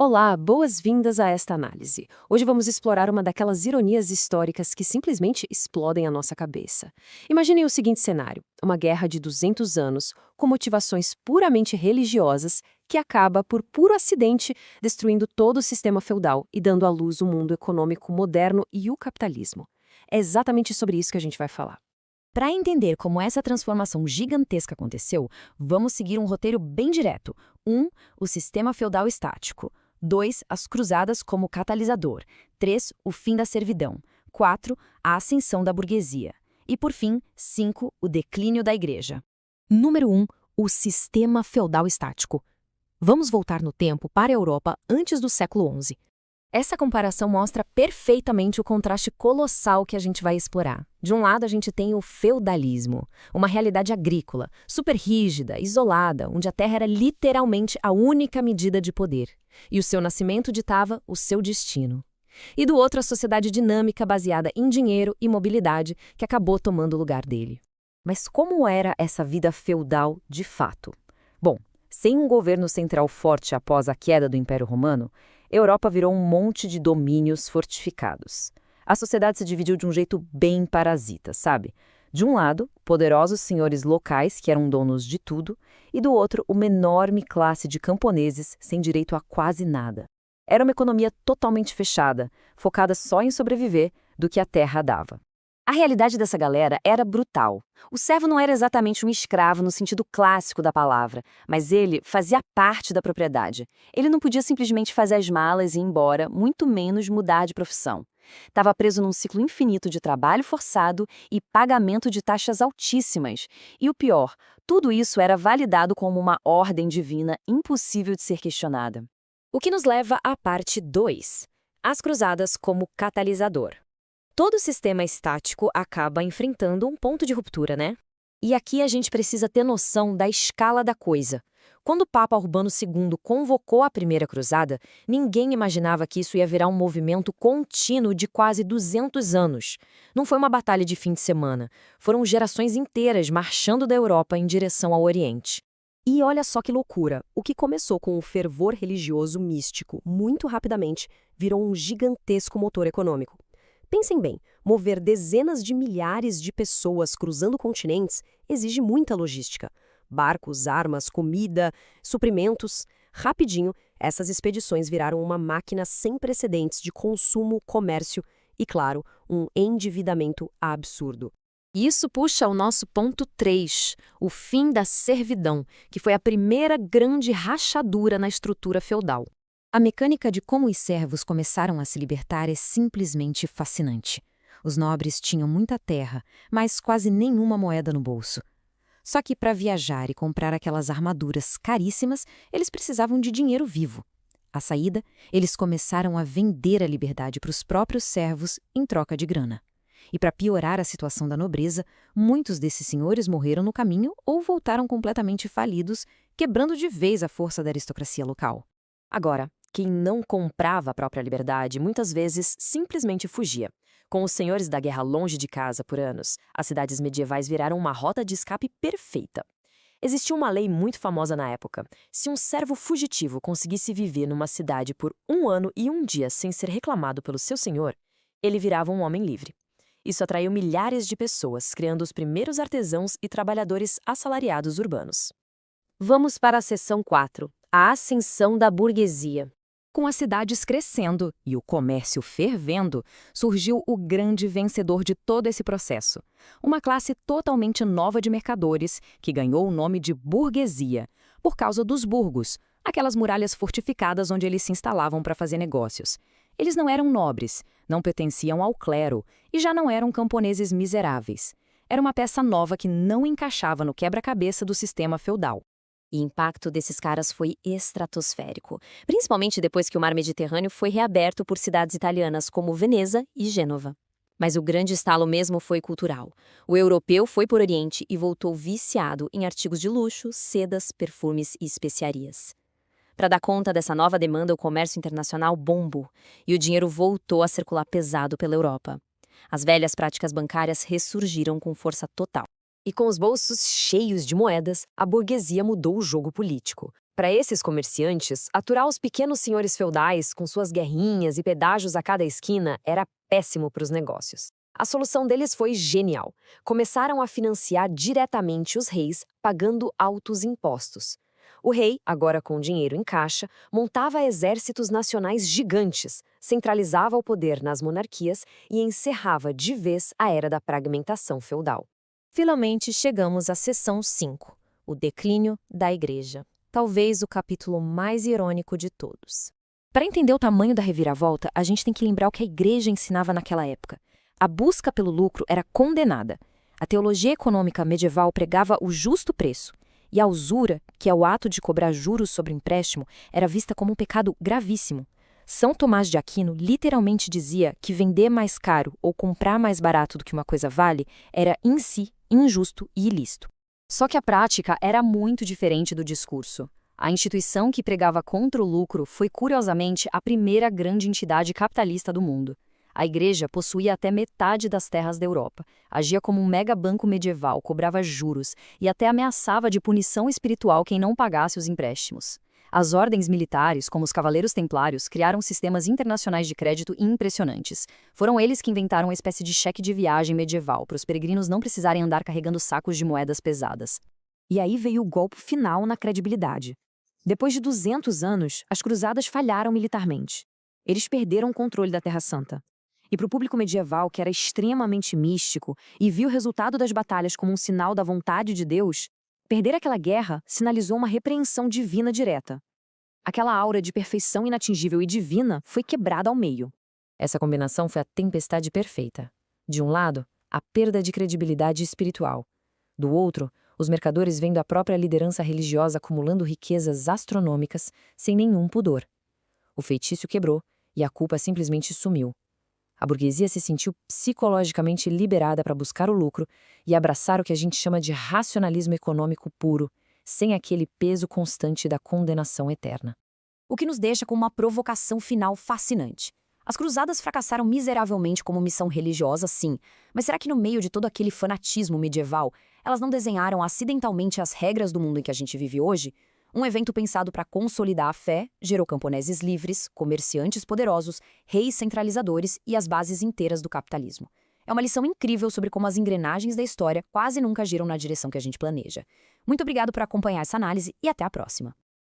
Olá, boas-vindas a esta análise. Hoje vamos explorar uma daquelas ironias históricas que simplesmente explodem a nossa cabeça. Imaginem o seguinte cenário: uma guerra de 200 anos, com motivações puramente religiosas, que acaba, por puro acidente, destruindo todo o sistema feudal e dando à luz o mundo econômico moderno e o capitalismo. É exatamente sobre isso que a gente vai falar. Para entender como essa transformação gigantesca aconteceu, vamos seguir um roteiro bem direto. 1. O sistema feudal estático. 2. As cruzadas como catalisador. 3. O fim da servidão. 4. A ascensão da burguesia. E, por fim, 5. O declínio da igreja. Número 1. O sistema feudal estático. Vamos voltar no tempo para a Europa antes do século XI. Essa comparação mostra perfeitamente o contraste colossal que a gente vai explorar. De um lado, a gente tem o feudalismo, uma realidade agrícola, super rígida, isolada, onde a terra era literalmente a única medida de poder. E o seu nascimento ditava o seu destino. E do outro, a sociedade dinâmica baseada em dinheiro e mobilidade, que acabou tomando o lugar dele. Mas como era essa vida feudal de fato? Bom, sem um governo central forte após a queda do Império Romano, a Europa virou um monte de domínios fortificados. A sociedade se dividiu de um jeito bem parasita, sabe? De um lado, poderosos senhores locais que eram donos de tudo, e do outro, uma enorme classe de camponeses sem direito a quase nada. Era uma economia totalmente fechada, focada só em sobreviver do que a terra dava. A realidade dessa galera era brutal. O servo não era exatamente um escravo no sentido clássico da palavra, mas ele fazia parte da propriedade. Ele não podia simplesmente fazer as malas e ir embora, muito menos mudar de profissão. Estava preso num ciclo infinito de trabalho forçado e pagamento de taxas altíssimas. E o pior, tudo isso era validado como uma ordem divina impossível de ser questionada. O que nos leva à parte 2. As cruzadas como catalisador. Todo sistema estático acaba enfrentando um ponto de ruptura, né? E aqui a gente precisa ter noção da escala da coisa. Quando o Papa Urbano II convocou a Primeira Cruzada, ninguém imaginava que isso ia virar um movimento contínuo de quase 200 anos. Não foi uma batalha de fim de semana, foram gerações inteiras marchando da Europa em direção ao Oriente. E olha só que loucura, o que começou com um fervor religioso místico, muito rapidamente, virou um gigantesco motor econômico. Pensem bem, mover dezenas de milhares de pessoas cruzando continentes exige muita logística. Barcos, armas, comida, suprimentos. Rapidinho, essas expedições viraram uma máquina sem precedentes de consumo, comércio e, claro, um endividamento absurdo. Isso puxa ao nosso ponto 3, o fim da servidão, que foi a primeira grande rachadura na estrutura feudal. A mecânica de como os servos começaram a se libertar é simplesmente fascinante. Os nobres tinham muita terra, mas quase nenhuma moeda no bolso. Só que para viajar e comprar aquelas armaduras caríssimas, eles precisavam de dinheiro vivo. À saída, eles começaram a vender a liberdade para os próprios servos em troca de grana. E para piorar a situação da nobreza, muitos desses senhores morreram no caminho ou voltaram completamente falidos, quebrando de vez a força da aristocracia local. Agora, quem não comprava a própria liberdade muitas vezes simplesmente fugia. Com os senhores da guerra longe de casa por anos, as cidades medievais viraram uma rota de escape perfeita. Existia uma lei muito famosa na época. Se um servo fugitivo conseguisse viver numa cidade por 1 ano e 1 dia sem ser reclamado pelo seu senhor, ele virava um homem livre. Isso atraiu milhares de pessoas, criando os primeiros artesãos e trabalhadores assalariados urbanos. Vamos para a seção 4, a ascensão da burguesia. Com as cidades crescendo e o comércio fervendo, surgiu o grande vencedor de todo esse processo. Uma classe totalmente nova de mercadores que ganhou o nome de burguesia, por causa dos burgos, aquelas muralhas fortificadas onde eles se instalavam para fazer negócios. Eles não eram nobres, não pertenciam ao clero e já não eram camponeses miseráveis. Era uma peça nova que não encaixava no quebra-cabeça do sistema feudal. E o impacto desses caras foi estratosférico, principalmente depois que o mar Mediterrâneo foi reaberto por cidades italianas como Veneza e Gênova. Mas o grande estalo mesmo foi cultural. O europeu foi por Oriente e voltou viciado em artigos de luxo, sedas, perfumes e especiarias. Para dar conta dessa nova demanda, o comércio internacional bombou e o dinheiro voltou a circular pesado pela Europa. As velhas práticas bancárias ressurgiram com força total. E com os bolsos cheios de moedas, a burguesia mudou o jogo político. Para esses comerciantes, aturar os pequenos senhores feudais com suas guerrinhas e pedágios a cada esquina era péssimo para os negócios. A solução deles foi genial. Começaram a financiar diretamente os reis, pagando altos impostos. O rei, agora com dinheiro em caixa, montava exércitos nacionais gigantes, centralizava o poder nas monarquias e encerrava de vez a era da fragmentação feudal. Finalmente chegamos à seção 5, o declínio da Igreja. Talvez o capítulo mais irônico de todos. Para entender o tamanho da reviravolta, a gente tem que lembrar o que a Igreja ensinava naquela época. A busca pelo lucro era condenada. A teologia econômica medieval pregava o justo preço. E a usura, que é o ato de cobrar juros sobre empréstimo, era vista como um pecado gravíssimo. São Tomás de Aquino literalmente dizia que vender mais caro ou comprar mais barato do que uma coisa vale era, em si, injusto e ilícito. Só que a prática era muito diferente do discurso. A instituição que pregava contra o lucro foi, curiosamente, a primeira grande entidade capitalista do mundo. A Igreja possuía até metade das terras da Europa, agia como um megabanco medieval, cobrava juros e até ameaçava de punição espiritual quem não pagasse os empréstimos. As ordens militares, como os Cavaleiros Templários, criaram sistemas internacionais de crédito impressionantes. Foram eles que inventaram uma espécie de cheque de viagem medieval, para os peregrinos não precisarem andar carregando sacos de moedas pesadas. E aí veio o golpe final na credibilidade. Depois de 200 anos, as cruzadas falharam militarmente. Eles perderam o controle da Terra Santa. E para o público medieval, que era extremamente místico e viu o resultado das batalhas como um sinal da vontade de Deus, perder aquela guerra sinalizou uma repreensão divina direta. Aquela aura de perfeição inatingível e divina foi quebrada ao meio. Essa combinação foi a tempestade perfeita. De um lado, a perda de credibilidade espiritual. Do outro, os mercadores vendo a própria liderança religiosa acumulando riquezas astronômicas sem nenhum pudor. O feitiço quebrou e a culpa simplesmente sumiu. A burguesia se sentiu psicologicamente liberada para buscar o lucro e abraçar o que a gente chama de racionalismo econômico puro, sem aquele peso constante da condenação eterna. O que nos deixa com uma provocação final fascinante. As cruzadas fracassaram miseravelmente como missão religiosa, sim, mas será que no meio de todo aquele fanatismo medieval, elas não desenharam acidentalmente as regras do mundo em que a gente vive hoje? Um evento pensado para consolidar a fé, gerou camponeses livres, comerciantes poderosos, reis centralizadores e as bases inteiras do capitalismo. É uma lição incrível sobre como as engrenagens da história quase nunca giram na direção que a gente planeja. Muito obrigado por acompanhar essa análise e até a próxima.